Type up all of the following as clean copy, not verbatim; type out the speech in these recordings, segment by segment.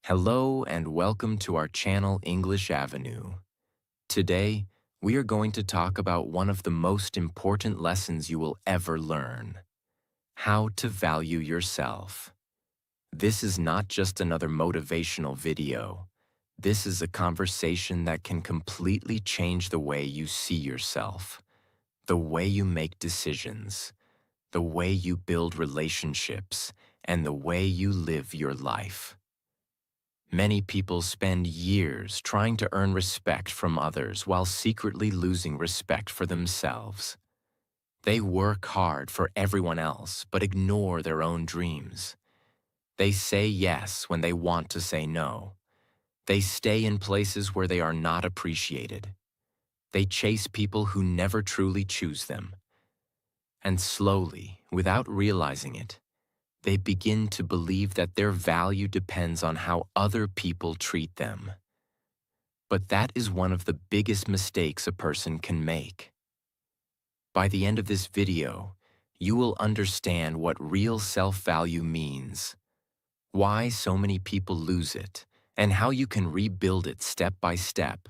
Hello and welcome to our channel English Avenue. Today, we are going to talk about one of the most important lessons you will ever learn: how to value yourself. This is not just another motivational video. This is a conversation that can completely change the way you see yourself, the way you make decisions, the way you build relationships, and the way you live your life. Many people spend years trying to earn respect from others while secretly losing respect for themselves. They work hard for everyone else but ignore their own dreams. They say yes when they want to say no. They stay in places where they are not appreciated. They chase people who never truly choose them. And slowly, without realizing it, they begin to believe that their value depends on how other people treat them. But that is one of the biggest mistakes a person can make. By the end of this video, you will understand what real self-value means, why so many people lose it, and how you can rebuild it step by step.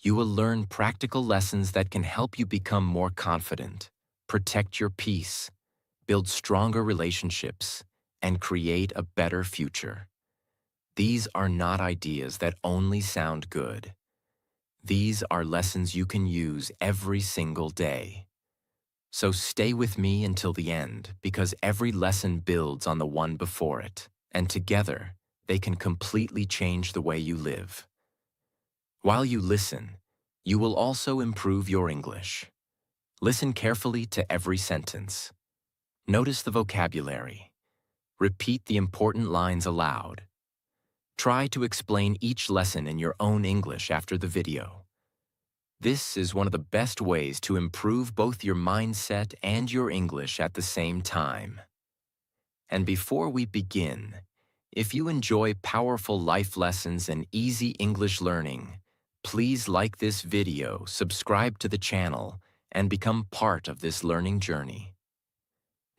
You will learn practical lessons that can help you become more confident, protect your peace, build stronger relationships, and create a better future. These are not ideas that only sound good. These are lessons you can use every single day. So stay with me until the end, because every lesson builds on the one before it, and together, they can completely change the way you live. While you listen, you will also improve your English. Listen carefully to every sentence. Notice the vocabulary. Repeat the important lines aloud. Try to explain each lesson in your own English after the video. This is one of the best ways to improve both your mindset and your English at the same time. And before we begin, if you enjoy powerful life lessons and easy English learning, please like this video, subscribe to the channel, and become part of this learning journey.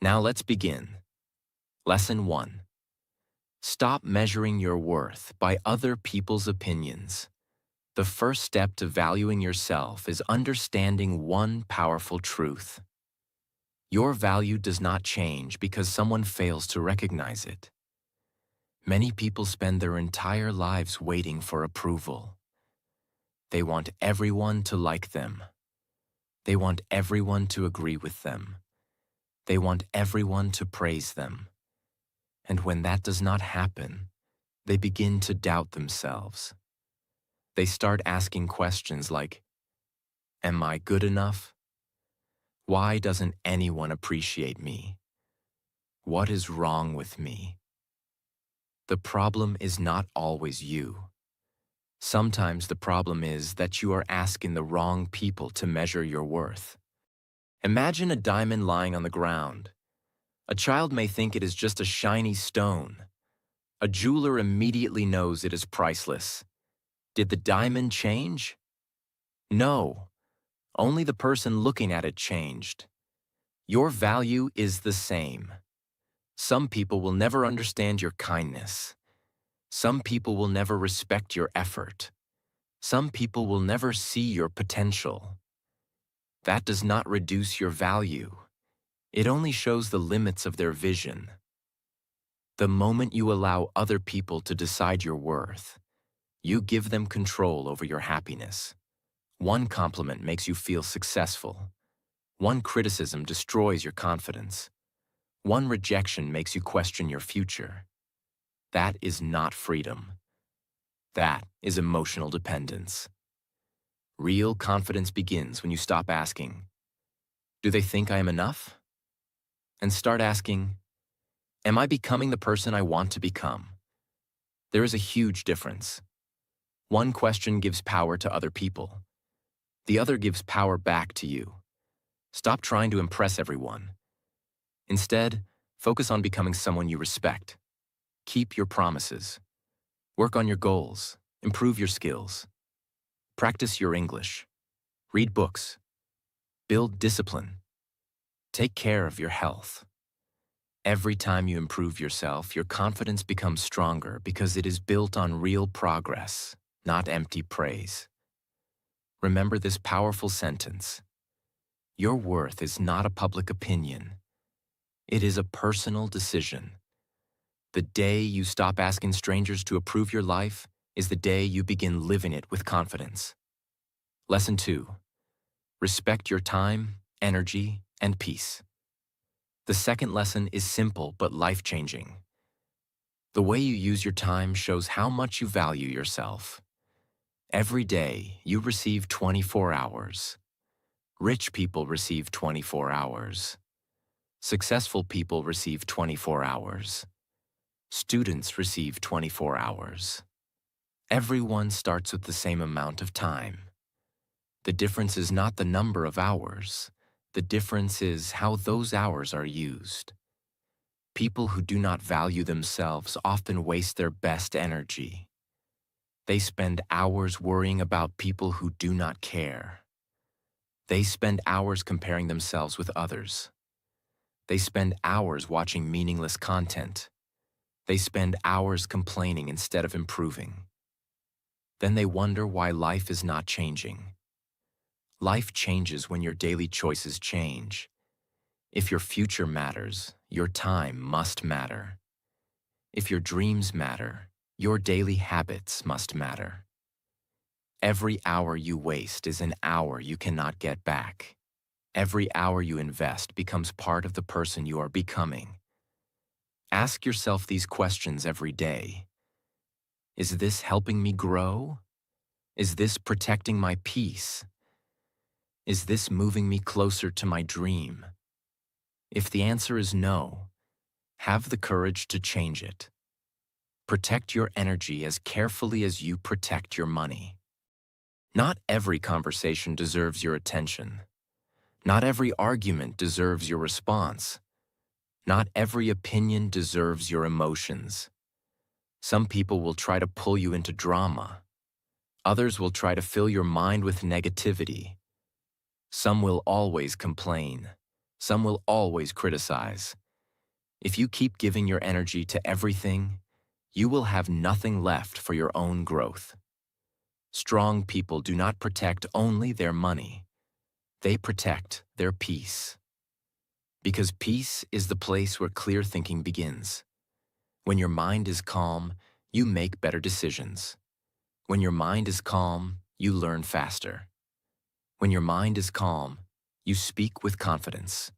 Now let's begin. Lesson 1. Stop measuring your worth by other people's opinions. The first step to valuing yourself is understanding one powerful truth. Your value does not change because someone fails to recognize it. Many people spend their entire lives waiting for approval. They want everyone to like them. They want everyone to agree with them. They want everyone to praise them. And when that does not happen, they begin to doubt themselves. They start asking questions like, am I good enough? Why doesn't anyone appreciate me? What is wrong with me? The problem is not always you. Sometimes the problem is that you are asking the wrong people to measure your worth. Imagine a diamond lying on the ground. A child may think it is just a shiny stone. A jeweler immediately knows it is priceless. Did the diamond change? No, only the person looking at it changed. Your value is the same. Some people will never understand your kindness. Some people will never respect your effort. Some people will never see your potential. That does not reduce your value. It only shows the limits of their vision. The moment you allow other people to decide your worth, you give them control over your happiness. One compliment makes you feel successful. One criticism destroys your confidence. One rejection makes you question your future. That is not freedom. That is emotional dependence. Real confidence begins when you stop asking, do they think I am enough? And start asking, am I becoming the person I want to become? There is a huge difference. One question gives power to other people. The other gives power back to you. Stop trying to impress everyone. Instead, focus on becoming someone you respect. Keep your promises. Work on your goals. Improve your skills. Practice your English. Read books. Build discipline. Take care of your health. Every time you improve yourself, your confidence becomes stronger because it is built on real progress, not empty praise. Remember this powerful sentence: your worth is not a public opinion. It is a personal decision. The day you stop asking strangers to approve your life is the day you begin living it with confidence. Lesson 2. Respect your time, energy, and peace. The second lesson is simple but life-changing. The way you use your time shows how much you value yourself. Every day, you receive 24 hours. Rich people receive 24 hours. Successful people receive 24 hours. Students receive 24 hours. Everyone starts with the same amount of time. The difference is not the number of hours. The difference is how those hours are used. People who do not value themselves often waste their best energy. They spend hours worrying about people who do not care. They spend hours comparing themselves with others. They spend hours watching meaningless content. They spend hours complaining instead of improving. Then they wonder why life is not changing. Life changes when your daily choices change. If your future matters, your time must matter. If your dreams matter, your daily habits must matter. Every hour you waste is an hour you cannot get back. Every hour you invest becomes part of the person you are becoming. Ask yourself these questions every day. Is this helping me grow? Is this protecting my peace? Is this moving me closer to my dream? If the answer is no, have the courage to change it. Protect your energy as carefully as you protect your money. Not every conversation deserves your attention. Not every argument deserves your response. Not every opinion deserves your emotions. Some people will try to pull you into drama. Others will try to fill your mind with negativity. Some will always complain. Some will always criticize. If you keep giving your energy to everything, you will have nothing left for your own growth. Strong people do not protect only their money. They protect their peace. Because peace is the place where clear thinking begins. When your mind is calm, you make better decisions. When your mind is calm, you learn faster. When your mind is calm, you speak with confidence.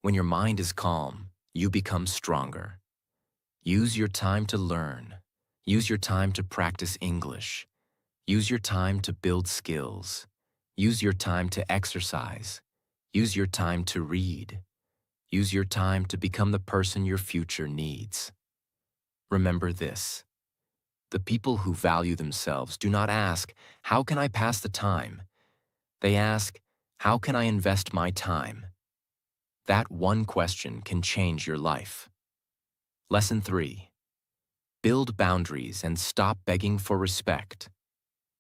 When your mind is calm, you become stronger. Use your time to learn. Use your time to practice English. Use your time to build skills. Use your time to exercise. Use your time to read. Use your time to become the person your future needs. Remember this: the people who value themselves do not ask, "How can I pass the time?" They ask, "How can I invest my time?" That one question can change your life. Lesson 3. Build boundaries and stop begging for respect.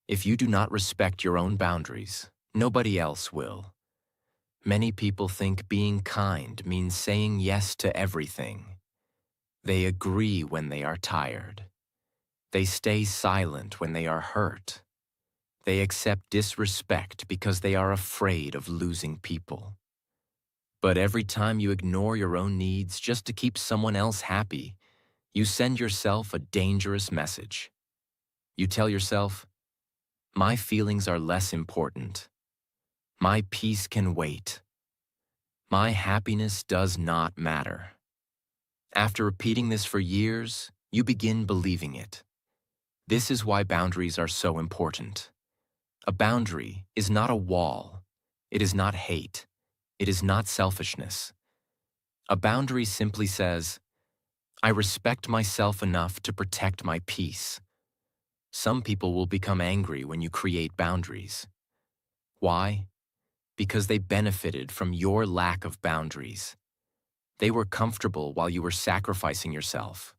If you do not respect your own boundaries, nobody else will. Many people think being kind means saying yes to everything. They agree when they are tired. They stay silent when they are hurt. They accept disrespect because they are afraid of losing people. But every time you ignore your own needs just to keep someone else happy, you send yourself a dangerous message. You tell yourself, "My feelings are less important. My peace can wait. My happiness does not matter." After repeating this for years, you begin believing it. This is why boundaries are so important. A boundary is not a wall. It is not hate. It is not selfishness. A boundary simply says, "I respect myself enough to protect my peace." Some people will become angry when you create boundaries. Why? Because they benefited from your lack of boundaries. They were comfortable while you were sacrificing yourself.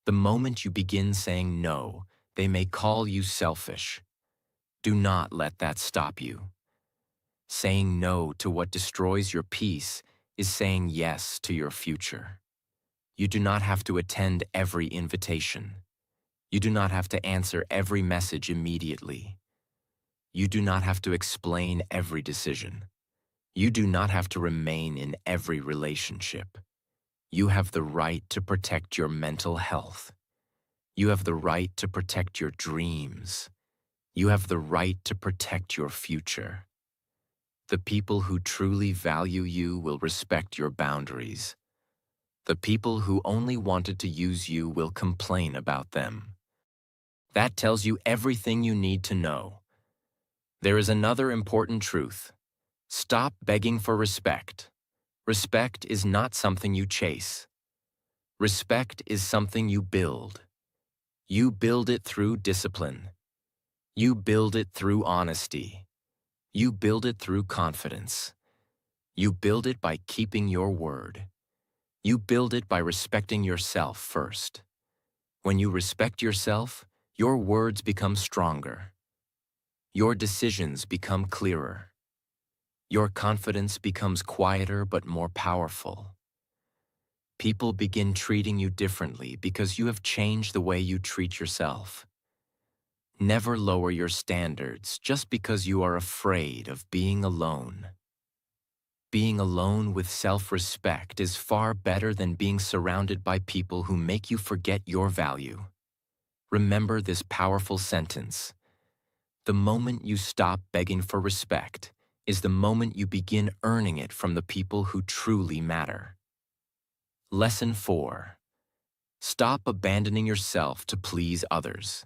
The moment you begin saying no, they may call you selfish. Do not let that stop you. Saying no to what destroys your peace is saying yes to your future. You do not have to attend every invitation. You do not have to answer every message immediately. You do not have to explain every decision. You do not have to remain in every relationship. You have the right to protect your mental health. You have the right to protect your dreams. You have the right to protect your future. The people who truly value you will respect your boundaries. The people who only wanted to use you will complain about them. That tells you everything you need to know. There is another important truth. Stop begging for respect. Respect is not something you chase. Respect is something you build. You build it through discipline. You build it through honesty. You build it through confidence. You build it by keeping your word. You build it by respecting yourself first. When you respect yourself, your words become stronger. Your decisions become clearer. Your confidence becomes quieter but more powerful. People begin treating you differently because you have changed the way you treat yourself. Never lower your standards just because you are afraid of being alone. Being alone with self-respect is far better than being surrounded by people who make you forget your value. Remember this powerful sentence. The moment you stop begging for respect is the moment you begin earning it from the people who truly matter. Lesson 4. Stop abandoning yourself to please others.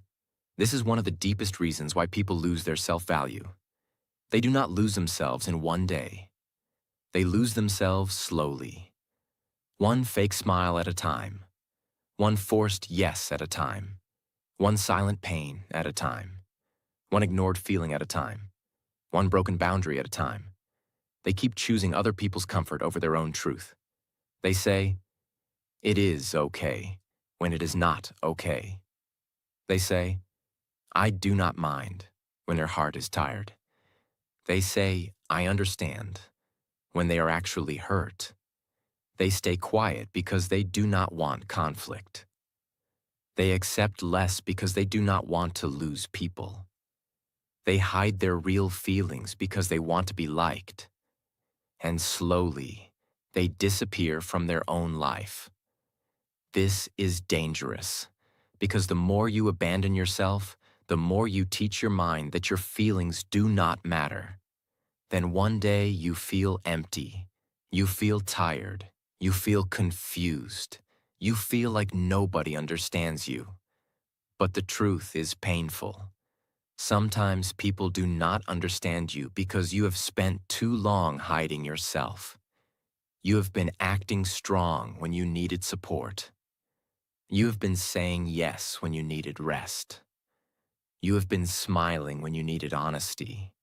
This is one of the deepest reasons why people lose their self-value. They do not lose themselves in one day. They lose themselves slowly. One fake smile at a time. One forced yes at a time. One silent pain at a time. One ignored feeling at a time. One broken boundary at a time. They keep choosing other people's comfort over their own truth. They say, "It is okay," when it is not okay. They say, "I do not mind," when their heart is tired. They say, "I understand," when they are actually hurt. They stay quiet because they do not want conflict. They accept less because they do not want to lose people. They hide their real feelings because they want to be liked. And slowly, they disappear from their own life. This is dangerous because the more you abandon yourself, the more you teach your mind that your feelings do not matter. Then one day you feel empty. You feel tired. You feel confused. You feel like nobody understands you. But the truth is painful. Sometimes people do not understand you because you have spent too long hiding yourself. You have been acting strong when you needed support. You have been saying yes when you needed rest. You have been smiling when you needed honesty.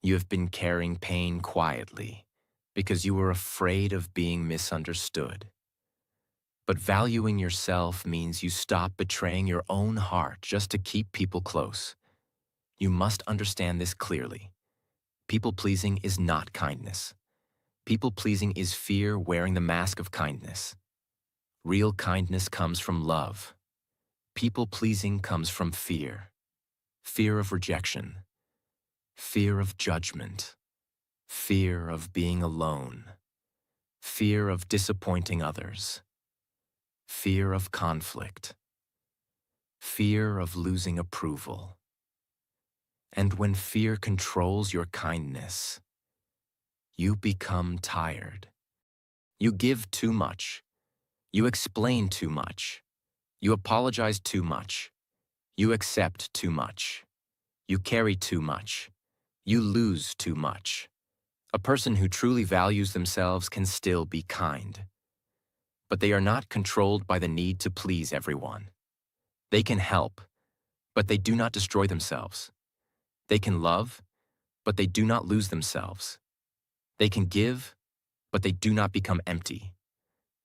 You have been carrying pain quietly because you were afraid of being misunderstood. But valuing yourself means you stop betraying your own heart just to keep people close. You must understand this clearly. People-pleasing is not kindness. People-pleasing is fear wearing the mask of kindness. Real kindness comes from love. People-pleasing comes from fear. Fear of rejection. Fear of judgment. Fear of being alone. Fear of disappointing others. Fear of conflict. Fear of losing approval. And when fear controls your kindness, you become tired. You give too much. You explain too much. You apologize too much. You accept too much. You carry too much. You lose too much. A person who truly values themselves can still be kind. But they are not controlled by the need to please everyone. They can help, but they do not destroy themselves. They can love, but they do not lose themselves. They can give, but they do not become empty.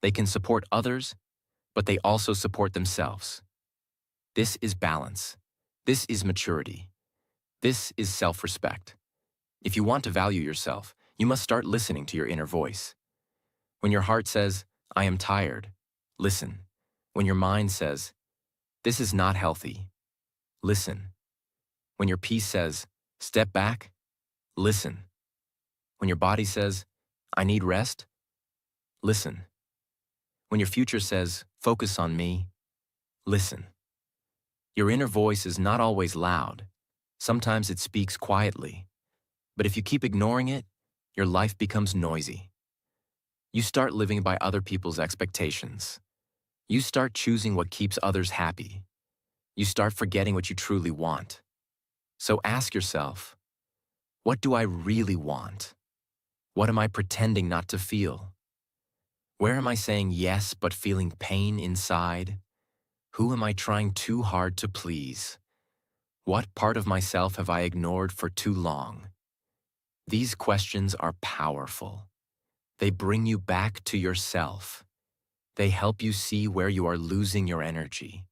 They can support others, but they also support themselves. This is balance. This is maturity. This is self-respect. If you want to value yourself, you must start listening to your inner voice. When your heart says, I am tired, listen. When your mind says, this is not healthy, listen. When your peace says, step back, listen. When your body says, I need rest, listen. When your future says, focus on me, listen. Your inner voice is not always loud. Sometimes it speaks quietly. But if you keep ignoring it, your life becomes noisy. You start living by other people's expectations. You start choosing what keeps others happy. You start forgetting what you truly want. So ask yourself, what do I really want? What am I pretending not to feel? Where am I saying yes but feeling pain inside? Who am I trying too hard to please? What part of myself have I ignored for too long? These questions are powerful. They bring you back to yourself. They help you see where you are losing your energy.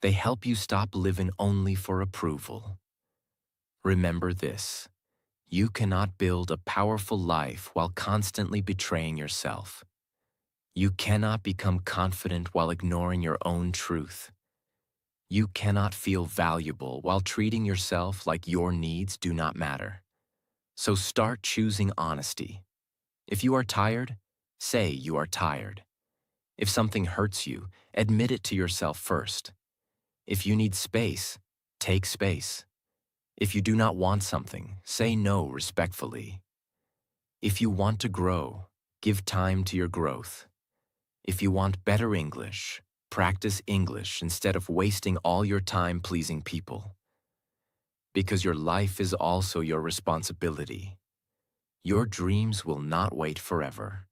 They help you stop living only for approval. Remember this: you cannot build a powerful life while constantly betraying yourself. You cannot become confident while ignoring your own truth. You cannot feel valuable while treating yourself like your needs do not matter. So start choosing honesty. If you are tired, say you are tired. If something hurts you, admit it to yourself first. If you need space, take space. If you do not want something, say no respectfully. If you want to grow, give time to your growth. If you want better English, practice English instead of wasting all your time pleasing people. Because your life is also your responsibility. Your dreams will not wait forever.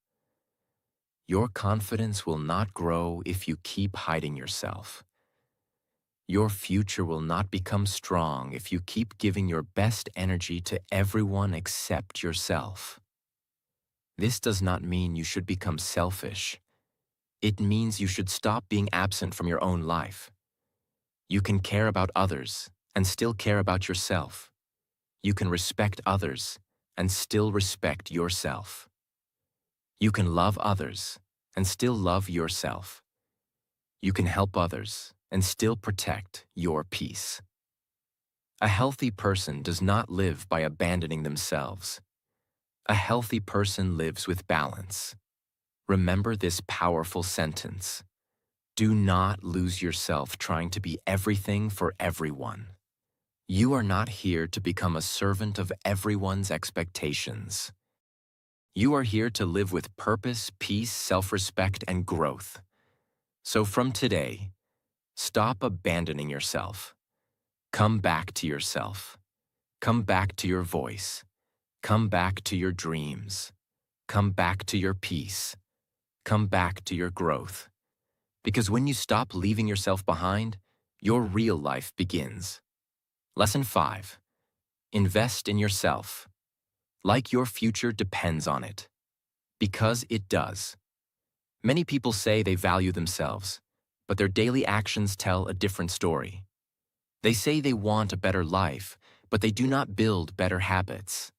Your confidence will not grow if you keep hiding yourself. Your future will not become strong if you keep giving your best energy to everyone except yourself. This does not mean you should become selfish. It means you should stop being absent from your own life. You can care about others and still care about yourself. You can respect others and still respect yourself. You can love others and still love yourself. You can help others and still protect your peace. A healthy person does not live by abandoning themselves. A healthy person lives with balance. Remember this powerful sentence: do not lose yourself trying to be everything for everyone. You are not here to become a servant of everyone's expectations. You are here to live with purpose, peace, self-respect, and growth. So from today, stop abandoning yourself. Come back to yourself. Come back to your voice. Come back to your dreams. Come back to your peace. Come back to your growth. Because when you stop leaving yourself behind, your real life begins. Lesson 5. Invest in yourself. Like your future depends on it. Because it does. Many people say they value themselves, but their daily actions tell a different story. They say they want a better life, but they do not build better habits.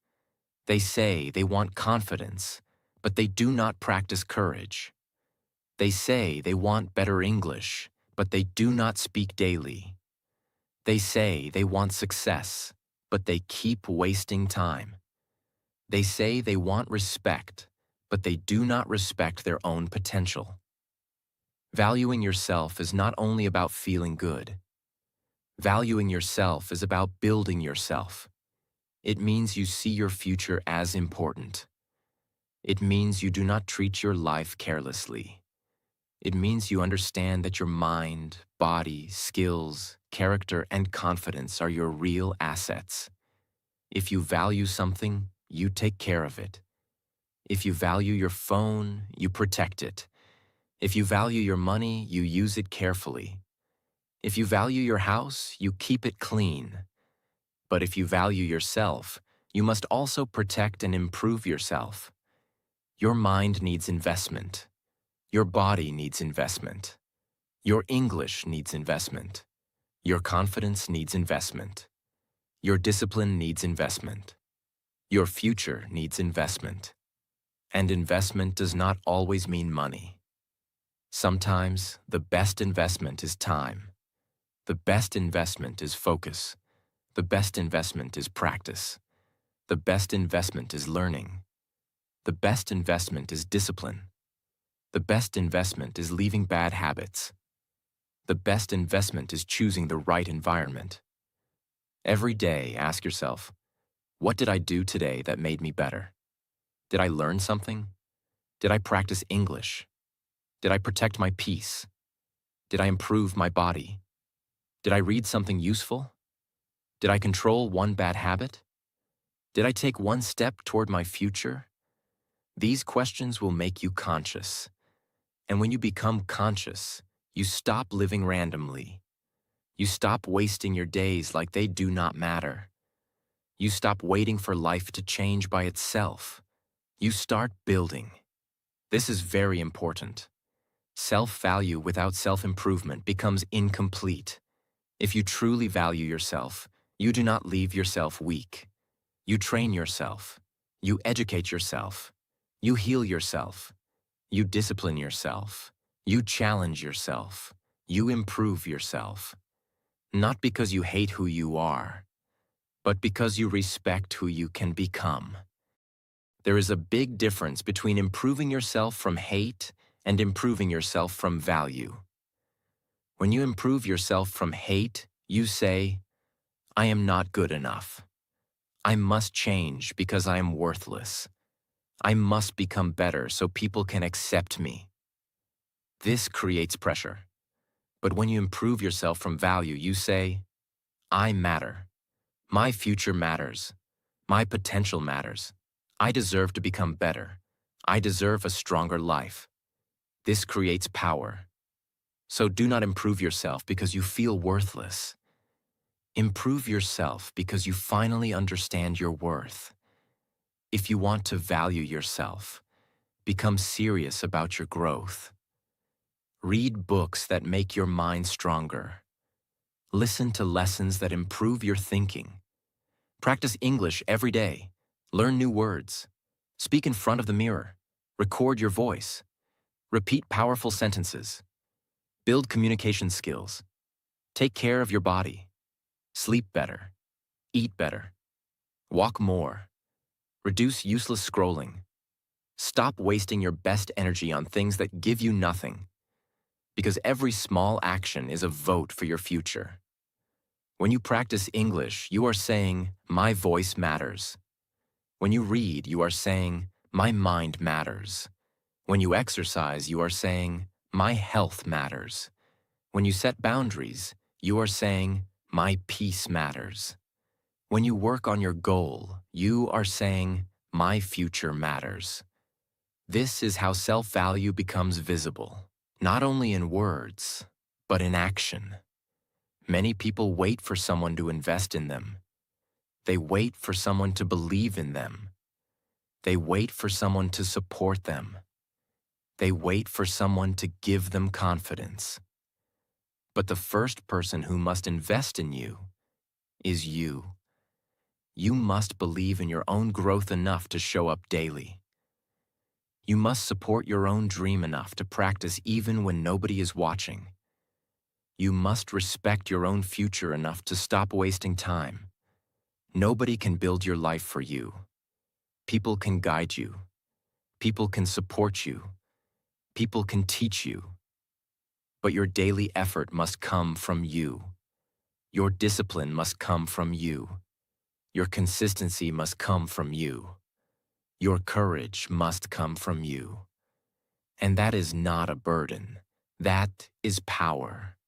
They say they want confidence, but they do not practice courage. They say they want better English, but they do not speak daily. They say they want success, but they keep wasting time. They say they want respect, but they do not respect their own potential. Valuing yourself is not only about feeling good. Valuing yourself is about building yourself. It means you see your future as important. It means you do not treat your life carelessly. It means you understand that your mind, body, skills, character, and confidence are your real assets. If you value something, you take care of it. If you value your phone, you protect it. If you value your money, you use it carefully. If you value your house, you keep it clean. But if you value yourself, you must also protect and improve yourself. Your mind needs investment. Your body needs investment. Your English needs investment. Your confidence needs investment. Your discipline needs investment. Your future needs investment. And investment does not always mean money. Sometimes the best investment is time. The best investment is focus. The best investment is practice. The best investment is learning. The best investment is discipline. The best investment is leaving bad habits. The best investment is choosing the right environment. Every day, ask yourself, what did I do today that made me better? Did I learn something? Did I practice English? Did I protect my peace? Did I improve my body? Did I read something useful? Did I control one bad habit? Did I take one step toward my future? These questions will make you conscious. And when you become conscious, you stop living randomly. You stop wasting your days like they do not matter. You stop waiting for life to change by itself. You start building. This is very important. Self-value without self-improvement becomes incomplete. If you truly value yourself, you do not leave yourself weak. You train yourself. You educate yourself. You heal yourself. You discipline yourself. You challenge yourself. You improve yourself. Not because you hate who you are, but because you respect who you can become. There is a big difference between improving yourself from hate and improving yourself from value. When you improve yourself from hate, you say, I am not good enough. I must change because I am worthless. I must become better so people can accept me. This creates pressure. But when you improve yourself from value, you say, I matter. My future matters. My potential matters. I deserve to become better. I deserve a stronger life. This creates power. So do not improve yourself because you feel worthless. Improve yourself because you finally understand your worth. If you want to value yourself, become serious about your growth. Read books that make your mind stronger. Listen to lessons that improve your thinking. Practice English every day. Learn new words. Speak in front of the mirror. Record your voice. Repeat powerful sentences. Build communication skills. Take care of your body. Sleep better. Eat better. Walk more. Reduce useless scrolling. Stop wasting your best energy on things that give you nothing. Because every small action is a vote for your future. When you practice English, you are saying, my voice matters. When you read, you are saying, my mind matters. When you exercise, you are saying, my health matters. When you set boundaries, you are saying, my peace matters. When you work on your goal, you are saying, my future matters. This is how self-value becomes visible, not only in words, but in action. Many people wait for someone to invest in them. They wait for someone to believe in them. They wait for someone to support them. They wait for someone to give them confidence. But the first person who must invest in you is you. You must believe in your own growth enough to show up daily. You must support your own dream enough to practice even when nobody is watching. You must respect your own future enough to stop wasting time. Nobody can build your life for you. People can guide you. People can support you. People can teach you. But your daily effort must come from you. Your discipline must come from you. Your consistency must come from you. Your courage must come from you. And that is not a burden. That is power.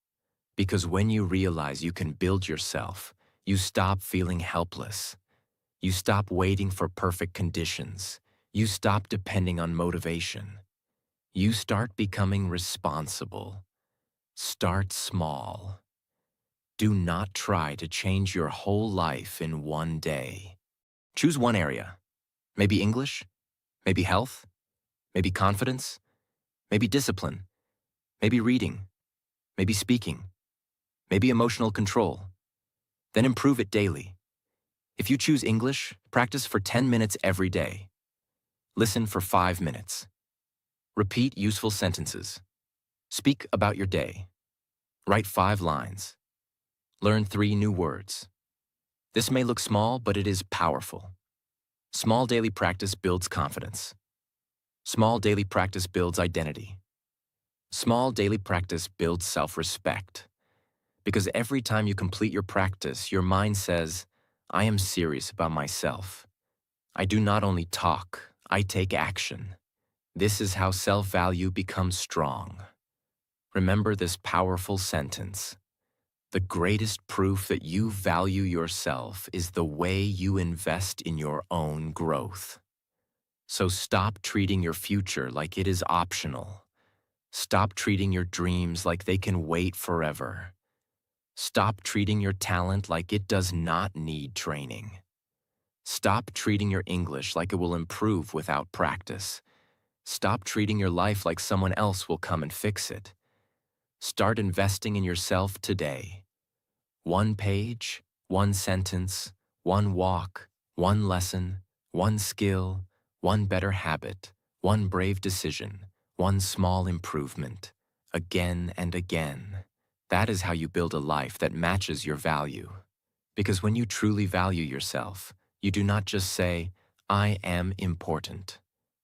Because when you realize you can build yourself, you stop feeling helpless. You stop waiting for perfect conditions. You stop depending on motivation. You start becoming responsible. Start small. Do not try to change your whole life in one day. Choose one area. Maybe English, maybe health, maybe confidence, maybe discipline, maybe reading, maybe speaking, maybe emotional control. Then improve it daily. If you choose English, practice for 10 minutes every day. Listen for 5 minutes. Repeat useful sentences. Speak about your day. Write 5 lines. Learn 3 new words. This may look small, but it is powerful. Small daily practice builds confidence. Small daily practice builds identity. Small daily practice builds self-respect. Because every time you complete your practice, your mind says, I am serious about myself. I do not only talk, I take action. This is how self-value becomes strong. Remember this powerful sentence. The greatest proof that you value yourself is the way you invest in your own growth. So stop treating your future like it is optional. Stop treating your dreams like they can wait forever. Stop treating your talent like it does not need training. Stop treating your English like it will improve without practice. Stop treating your life like someone else will come and fix it. Start investing in yourself today. 1 page, 1 sentence, 1 walk, 1 lesson, 1 skill, 1 better habit, 1 brave decision, 1 small improvement, again and again. That is how you build a life that matches your value. Because when you truly value yourself, you do not just say, I am important.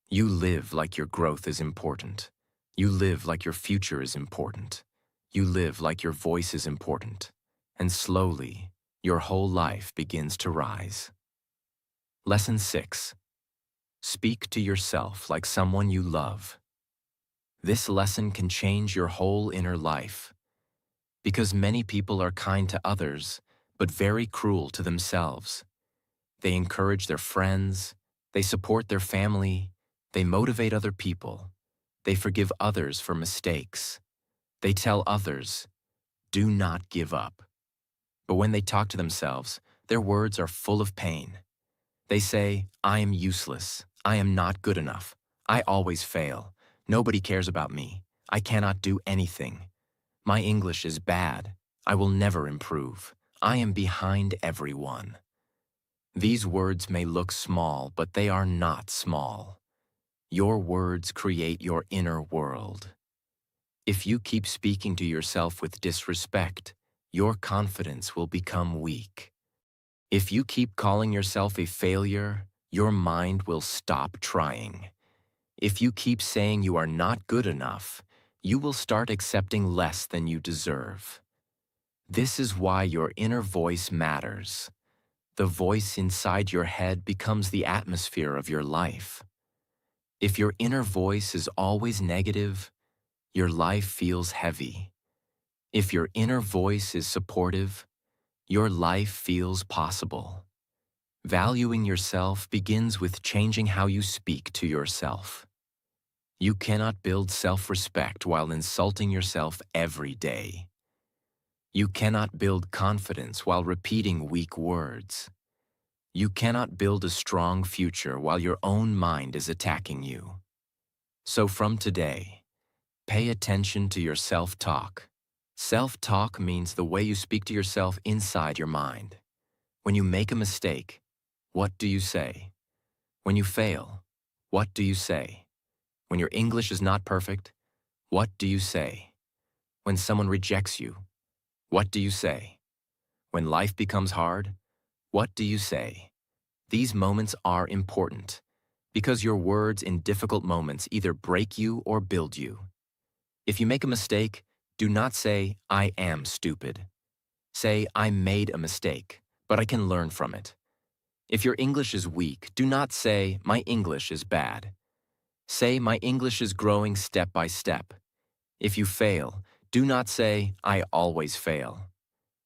You live like your growth is important. You live like your future is important. You live like your voice is important. And slowly, your whole life begins to rise. Lesson 6. Speak to yourself like someone you love. This lesson can change your whole inner life. Because many people are kind to others, but very cruel to themselves. They encourage their friends, they support their family, they motivate other people, they forgive others for mistakes. They tell others, do not give up. But when they talk to themselves, their words are full of pain. They say, I am useless, I am not good enough, I always fail, nobody cares about me, I cannot do anything. My English is bad, I will never improve, I am behind everyone. These words may look small, but they are not small. Your words create your inner world. If you keep speaking to yourself with disrespect, your confidence will become weak. If you keep calling yourself a failure, your mind will stop trying. If you keep saying you are not good enough, you will start accepting less than you deserve. This is why your inner voice matters. The voice inside your head becomes the atmosphere of your life. If your inner voice is always negative, your life feels heavy. If your inner voice is supportive, your life feels possible. Valuing yourself begins with changing how you speak to yourself. You cannot build self-respect while insulting yourself every day. You cannot build confidence while repeating weak words. You cannot build a strong future while your own mind is attacking you. So from today, pay attention to your self-talk. Self-talk means the way you speak to yourself inside your mind. When you make a mistake, what do you say? When you fail, what do you say? When your English is not perfect, what do you say? When someone rejects you, what do you say? When life becomes hard, what do you say? These moments are important because your words in difficult moments either break you or build you. If you make a mistake, do not say, I am stupid. Say, I made a mistake, but I can learn from it. If your English is weak, do not say, my English is bad. Say, my English is growing step by step. If you fail, do not say, I always fail.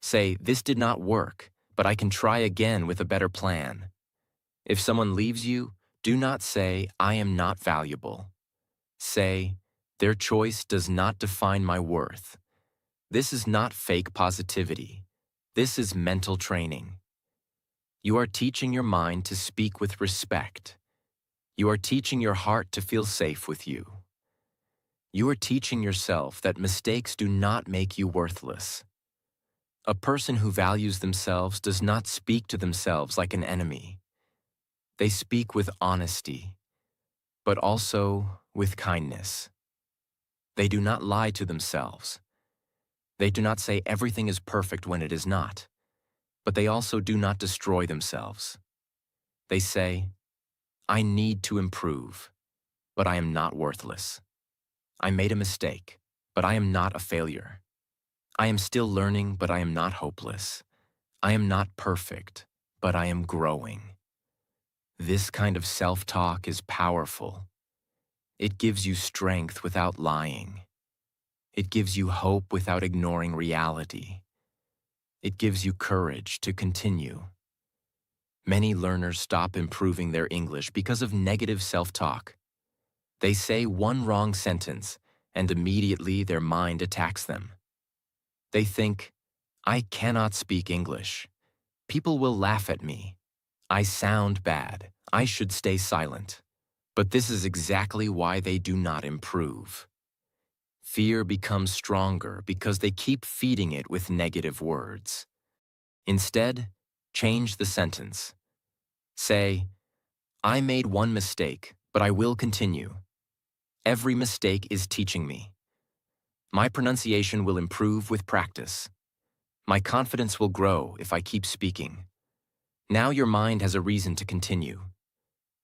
Say, this did not work, but I can try again with a better plan. If someone leaves you, do not say, I am not valuable. Say, their choice does not define my worth. This is not fake positivity. This is mental training. You are teaching your mind to speak with respect. You are teaching your heart to feel safe with you. You are teaching yourself that mistakes do not make you worthless. A person who values themselves does not speak to themselves like an enemy. They speak with honesty. but also with kindness. They do not lie to themselves. They do not say everything is perfect when it is not, but they also do not destroy themselves. They say, I need to improve, but I am not worthless. I made a mistake, but I am not a failure. I am still learning, but I am not hopeless. I am not perfect, but I am growing. This kind of self-talk is powerful. It gives you strength without lying. It gives you hope without ignoring reality. It gives you courage to continue. Many learners stop improving their English because of negative self-talk. They say one wrong sentence, and immediately their mind attacks them. They think, I cannot speak English. People will laugh at me. I sound bad. I should stay silent. But this is exactly why they do not improve. Fear becomes stronger because they keep feeding it with negative words. Instead, change the sentence. Say, I made one mistake, but I will continue. Every mistake is teaching me. My pronunciation will improve with practice. My confidence will grow if I keep speaking. Now your mind has a reason to continue.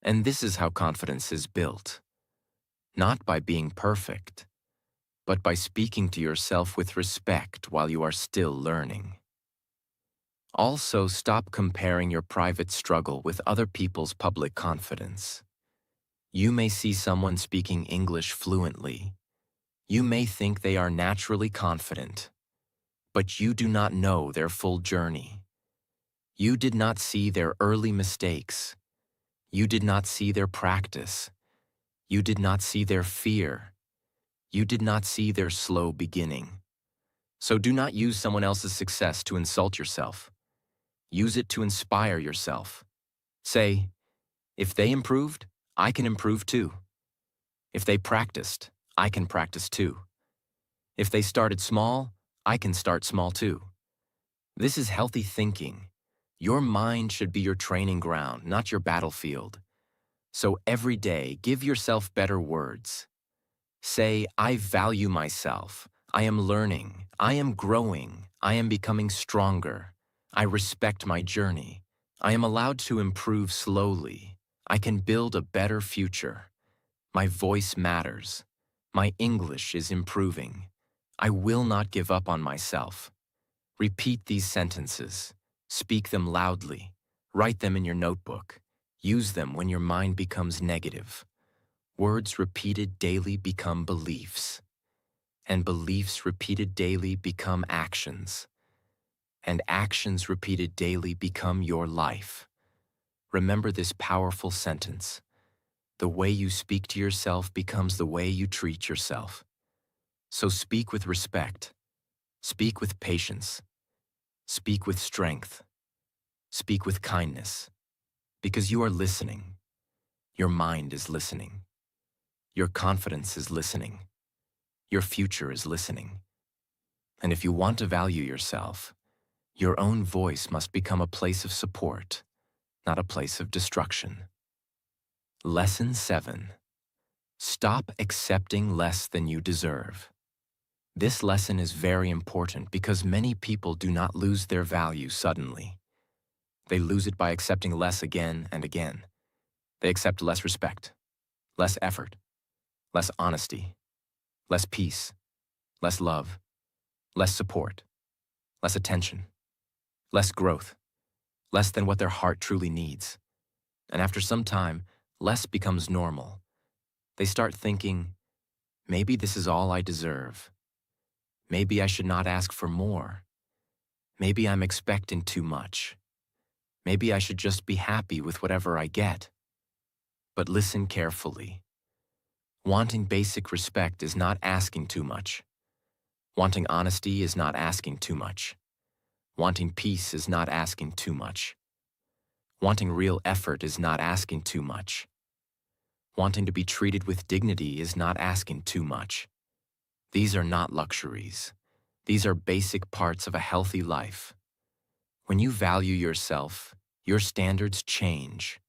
And this is how confidence is built. Not by being perfect, but by speaking to yourself with respect while you are still learning. Also, stop comparing your private struggle with other people's public confidence. You may see someone speaking English fluently. You may think they are naturally confident, but you do not know their full journey. You did not see their early mistakes. You did not see their practice. You did not see their fear. You did not see their slow beginning. So do not use someone else's success to insult yourself. Use it to inspire yourself. Say, if they improved, I can improve too. If they practiced, I can practice too. If they started small, I can start small too. This is healthy thinking. Your mind should be your training ground, not your battlefield. So every day, give yourself better words. Say, I value myself. I am learning. I am growing. I am becoming stronger. I respect my journey. I am allowed to improve slowly. I can build a better future. My voice matters. My English is improving. I will not give up on myself. Repeat these sentences. Speak them loudly. Write them in your notebook. Use them when your mind becomes negative. Words repeated daily become beliefs. And beliefs repeated daily become actions. And actions repeated daily become your life. Remember this powerful sentence. The way you speak to yourself becomes the way you treat yourself. So speak with respect. Speak with patience. Speak with strength. Speak with kindness. Because you are listening. Your mind is listening. Your confidence is listening. Your future is listening. And if you want to value yourself, your own voice must become a place of support, not a place of destruction. Lesson 7. Stop accepting less than you deserve. This lesson is very important because many people do not lose their value suddenly. They lose it by accepting less again and again. They accept less respect, less effort, less honesty, less peace, less love, less support, less attention, less growth, less than what their heart truly needs. And after some time, less becomes normal. They start thinking, maybe this is all I deserve. Maybe I should not ask for more. Maybe I'm expecting too much. Maybe I should just be happy with whatever I get. But listen carefully. Wanting basic respect is not asking too much. Wanting honesty is not asking too much. Wanting peace is not asking too much. Wanting real effort is not asking too much. Wanting to be treated with dignity is not asking too much. These are not luxuries. These are basic parts of a healthy life. When you value yourself, your standards change.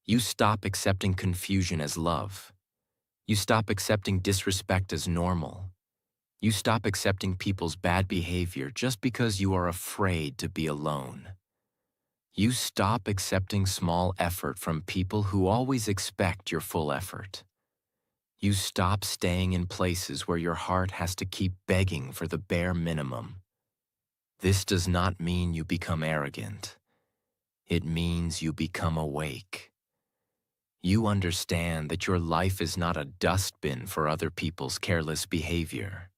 You stop accepting confusion as love. You stop accepting disrespect as normal. You stop accepting people's bad behavior just because you are afraid to be alone. You stop accepting small effort from people who always expect your full effort. You stop staying in places where your heart has to keep begging for the bare minimum. This does not mean you become arrogant. It means you become awake. You understand that your life is not a dustbin for other people's careless behavior.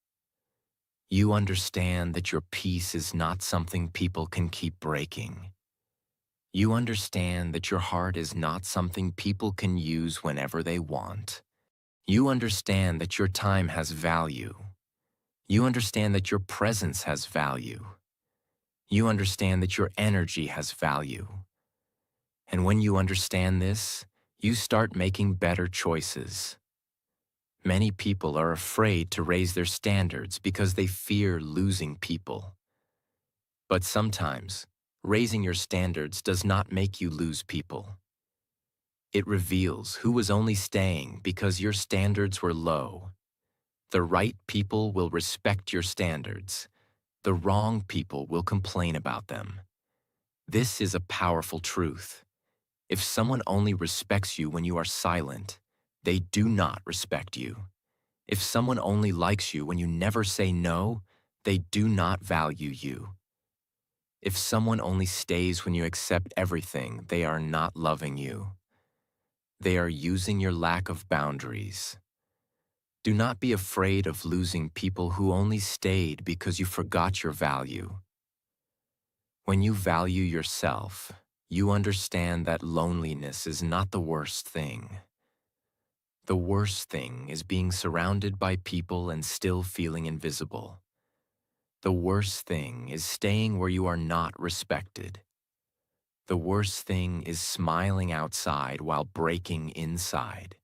You understand that your peace is not something people can keep breaking. You understand that your heart is not something people can use whenever they want. You understand that your time has value. You understand that your presence has value. You understand that your energy has value. And when you understand this, you start making better choices. Many people are afraid to raise their standards because they fear losing people. But sometimes, raising your standards does not make you lose people. It reveals who was only staying because your standards were low. The right people will respect your standards. The wrong people will complain about them. This is a powerful truth. If someone only respects you when you are silent, they do not respect you. If someone only likes you when you never say no, they do not value you. If someone only stays when you accept everything, they are not loving you. They are using your lack of boundaries. Do not be afraid of losing people who only stayed because you forgot your value. When you value yourself, you understand that loneliness is not the worst thing. The worst thing is being surrounded by people and still feeling invisible. The worst thing is staying where you are not respected. The worst thing is smiling outside while breaking inside.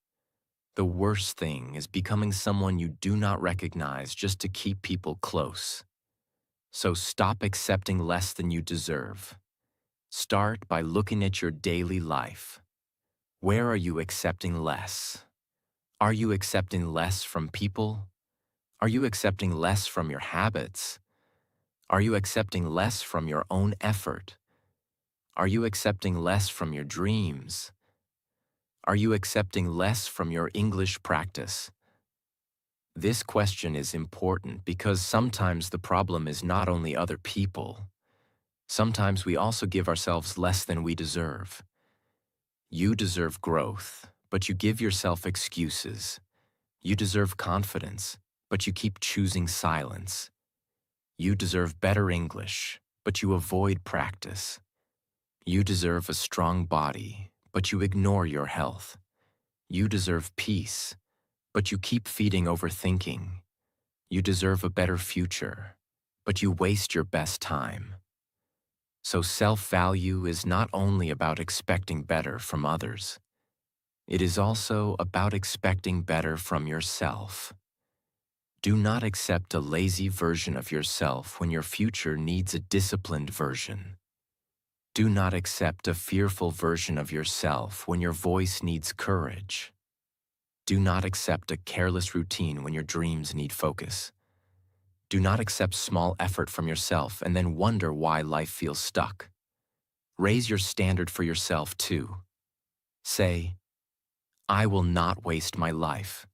The worst thing is becoming someone you do not recognize just to keep people close. So stop accepting less than you deserve. Start by looking at your daily life. Where are you accepting less? Are you accepting less from people? Are you accepting less from your habits? Are you accepting less from your own effort? Are you accepting less from your dreams? Are you accepting less from your English practice? This question is important because sometimes the problem is not only other people. Sometimes we also give ourselves less than we deserve. You deserve growth, but you give yourself excuses. You deserve confidence, but you keep choosing silence. You deserve better English, but you avoid practice. You deserve a strong body, but you ignore your health. You deserve peace, but you keep feeding overthinking. You deserve a better future, but you waste your best time. So self-value is not only about expecting better from others. It is also about expecting better from yourself. Do not accept a lazy version of yourself when your future needs a disciplined version. Do not accept a fearful version of yourself when your voice needs courage. Do not accept a careless routine when your dreams need focus. Do not accept small effort from yourself and then wonder why life feels stuck. Raise your standard for yourself too. Say, I will not waste my life.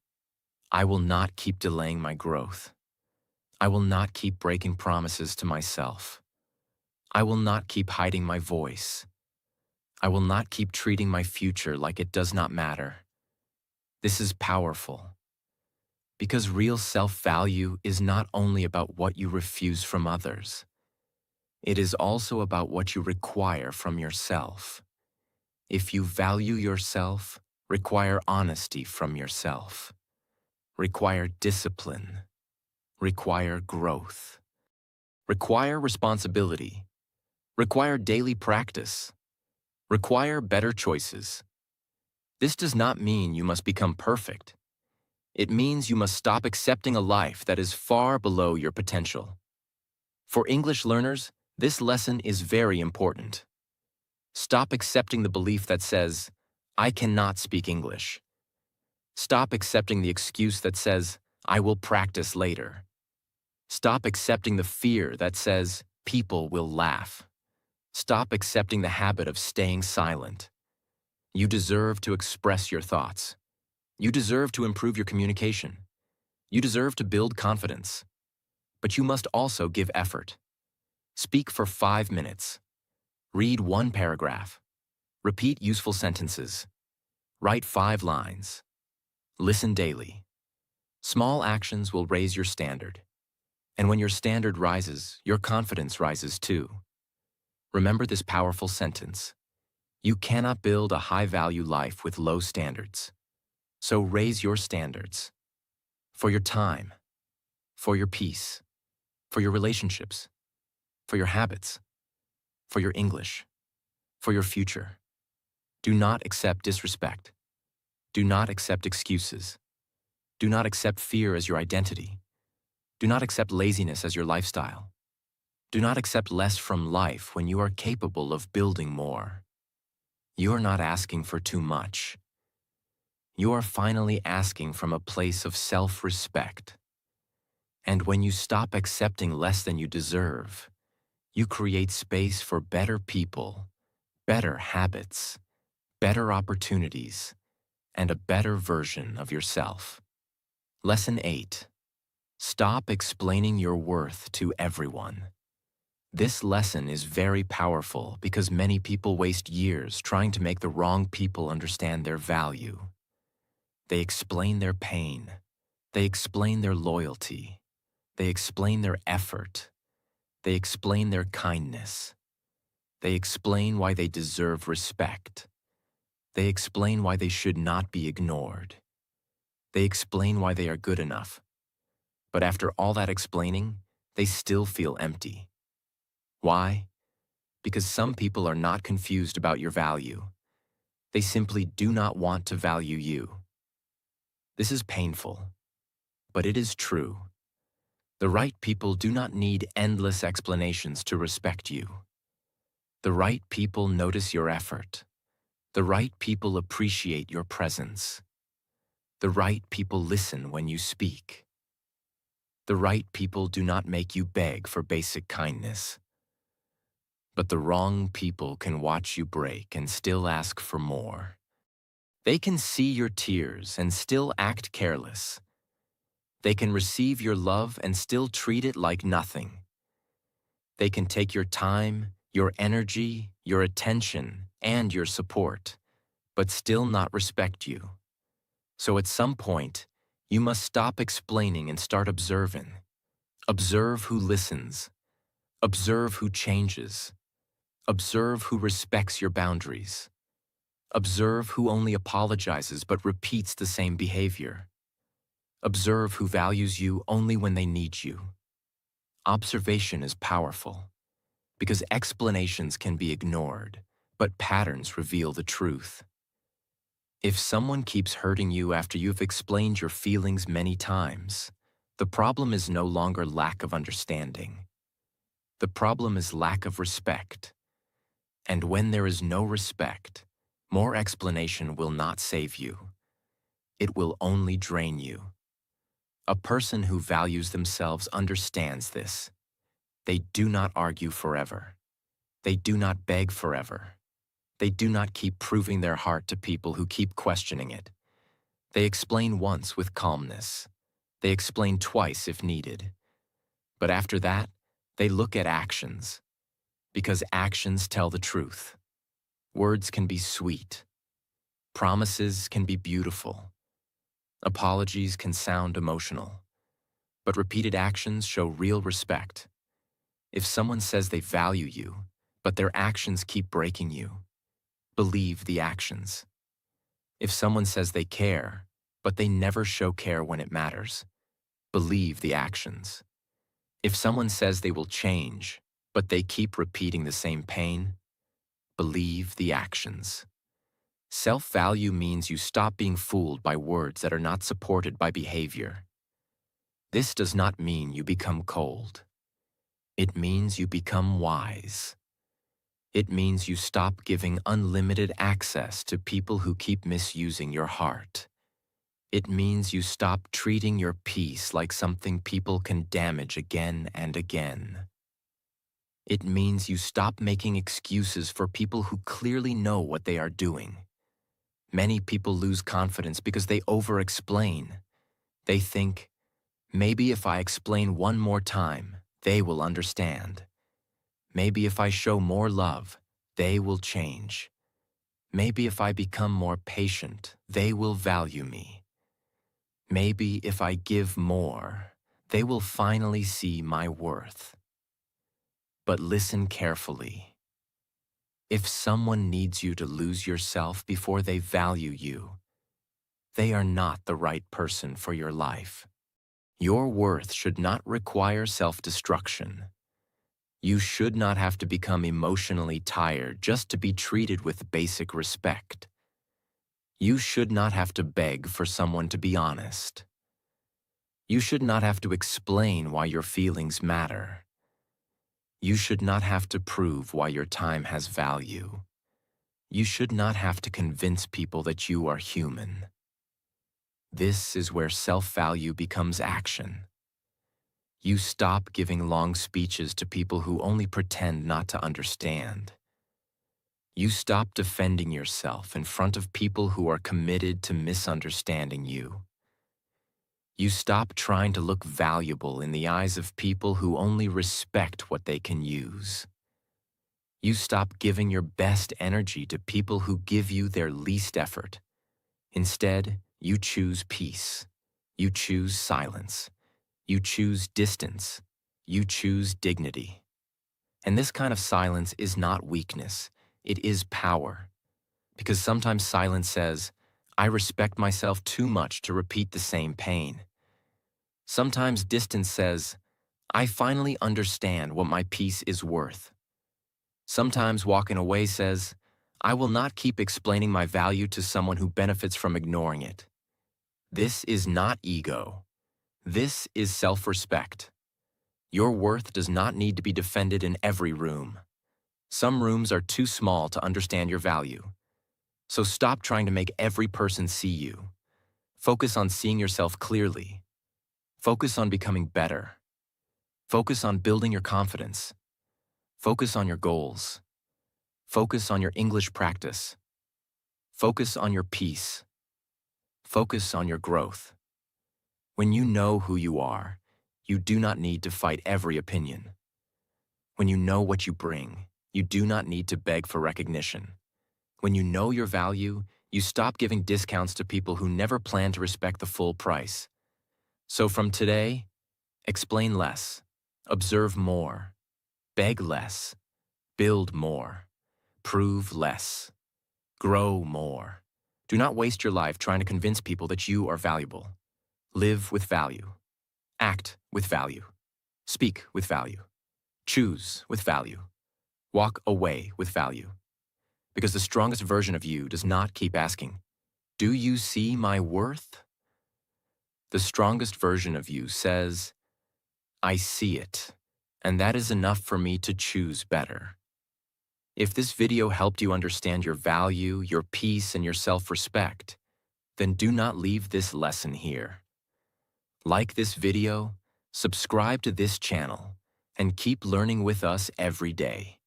I will not keep delaying my growth. I will not keep breaking promises to myself. I will not keep hiding my voice. I will not keep treating my future like it does not matter. This is powerful. Because real self-value is not only about what you refuse from others. It is also about what you require from yourself. If you value yourself, require honesty from yourself. Require discipline. Require growth. Require responsibility. Require daily practice. Require better choices. This does not mean you must become perfect. It means you must stop accepting a life that is far below your potential. For English learners, this lesson is very important. Stop accepting the belief that says, I cannot speak English. Stop accepting the excuse that says, I will practice later. Stop accepting the fear that says, people will laugh. Stop accepting the habit of staying silent. You deserve to express your thoughts. You deserve to improve your communication. You deserve to build confidence. But you must also give effort. Speak for 5 minutes. Read 1 paragraph. Repeat useful sentences. Write 5 lines. Listen daily. Small actions will raise your standard. And when your standard rises, your confidence rises too. Remember this powerful sentence. You cannot build a high-value life with low standards. So raise your standards. For your time, for your peace, for your relationships, for your habits, for your English, for your future. Do not accept disrespect. Do not accept excuses. Do not accept fear as your identity. Do not accept laziness as your lifestyle. Do not accept less from life when you are capable of building more. You are not asking for too much. You are finally asking from a place of self-respect. And when you stop accepting less than you deserve, you create space for better people, better habits, better opportunities, and a better version of yourself. Lesson 8. Stop explaining your worth to everyone. This lesson is very powerful because many people waste years trying to make the wrong people understand their value. They explain their pain. They explain their loyalty. They explain their effort. They explain their kindness. They explain why they deserve respect. They explain why they should not be ignored. They explain why they are good enough. But after all that explaining, they still feel empty. Why? Because some people are not confused about your value. They simply do not want to value you. This is painful, but it is true. The right people do not need endless explanations to respect you. The right people notice your effort. The right people appreciate your presence. The right people listen when you speak. The right people do not make you beg for basic kindness. But the wrong people can watch you break and still ask for more. They can see your tears and still act careless. They can receive your love and still treat it like nothing. They can take your time, your energy, your attention, and your support, but still not respect you. So at some point, you must stop explaining and start observing. Observe who listens. Observe who changes. Observe who respects your boundaries. Observe who only apologizes but repeats the same behavior. Observe who values you only when they need you. Observation is powerful because explanations can be ignored, but patterns reveal the truth. If someone keeps hurting you after you've explained your feelings many times, the problem is no longer lack of understanding. The problem is lack of respect. And when there is no respect, more explanation will not save you. It will only drain you. A person who values themselves understands this. They do not argue forever. They do not beg forever. They do not keep proving their heart to people who keep questioning it. They explain once with calmness. They explain twice if needed. But after that, they look at actions. Because actions tell the truth. Words can be sweet. Promises can be beautiful. Apologies can sound emotional. But repeated actions show real respect. If someone says they value you, but their actions keep breaking you, believe the actions. If someone says they care, but they never show care when it matters, believe the actions. If someone says they will change, but they keep repeating the same pain, believe the actions. Self-value means you stop being fooled by words that are not supported by behavior. This does not mean you become cold. It means you become wise. It means you stop giving unlimited access to people who keep misusing your heart. It means you stop treating your peace like something people can damage again and again. It means you stop making excuses for people who clearly know what they are doing. Many people lose confidence because they over-explain. They think, maybe if I explain one more time, they will understand. Maybe if I show more love, they will change. Maybe if I become more patient, they will value me. Maybe if I give more, they will finally see my worth. But listen carefully. If someone needs you to lose yourself before they value you, they are not the right person for your life. Your worth should not require self-destruction. You should not have to become emotionally tired just to be treated with basic respect. You should not have to beg for someone to be honest. You should not have to explain why your feelings matter. You should not have to prove why your time has value. You should not have to convince people that you are human. This is where self-value becomes action. You stop giving long speeches to people who only pretend not to understand. You stop defending yourself in front of people who are committed to misunderstanding you. You stop trying to look valuable in the eyes of people who only respect what they can use. You stop giving your best energy to people who give you their least effort. Instead, you choose peace. You choose silence. You choose distance. You choose dignity. And this kind of silence is not weakness. It is power. Because sometimes silence says, I respect myself too much to repeat the same pain. Sometimes distance says, I finally understand what my peace is worth. Sometimes walking away says, I will not keep explaining my value to someone who benefits from ignoring it. This is not ego. This is self-respect. Your worth does not need to be defended in every room. Some rooms are too small to understand your value. So stop trying to make every person see you. Focus on seeing yourself clearly. Focus on becoming better. Focus on building your confidence. Focus on your goals. Focus on your English practice. Focus on your peace. Focus on your growth. When you know who you are, you do not need to fight every opinion. When you know what you bring, you do not need to beg for recognition. When you know your value, you stop giving discounts to people who never plan to respect the full price. So from today, explain less, observe more, beg less, build more, prove less, grow more. Do not waste your life trying to convince people that you are valuable. Live with value. Act with value. Speak with value. Choose with value. Walk away with value. Because the strongest version of you does not keep asking, do you see my worth? The strongest version of you says, I see it, and that is enough for me to choose better. If this video helped you understand your value, your peace, and your self-respect, then do not leave this lesson here. Like this video, subscribe to this channel, and keep learning with us every day.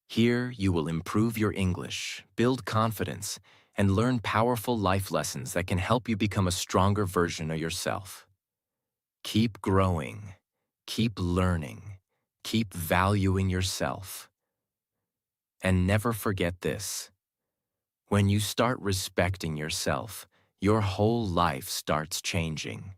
Here, you will improve your English, build confidence, and learn powerful life lessons that can help you become a stronger version of yourself. Keep growing, keep learning, keep valuing yourself. And never forget this: when you start respecting yourself, your whole life starts changing.